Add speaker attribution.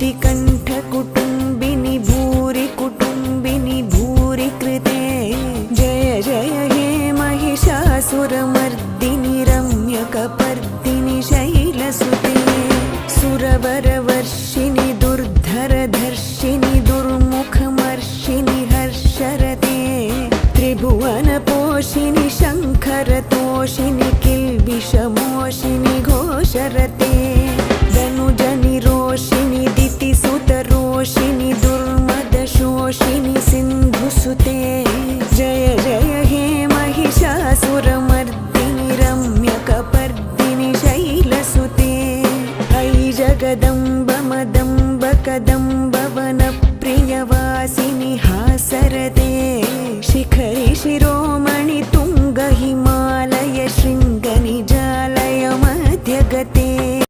Speaker 1: मुक्तिकण्ठकुटुम्बिनि भूरि कुटुम्बिनि भूरि कृते जय जय हे महिषासुरमर्दिनि रम्यकपर्दिनि शैलसुते सुरवरवर्षिणि दुर्धरधर्षिणि दुर्मुखमर्षिणि हर्षरते त्रिभुवनपोषिणि शङ्खरतोषिणि किल्बिषमोषिणि घोषरते धनुजनिरोषिणि दितिसुतरोषिणि दुर्मदशोषिणि सिन्धुसुते जय जय हे महिषासुरमर्दिनि रम्यकपर्दिनि शैलसुते अयि जगदम्ब मदम्ब कदम्ब वनप्रियवासिनि हासरते शिखरि शिरोमणि तुङ्ग हिमालय शृङ्ग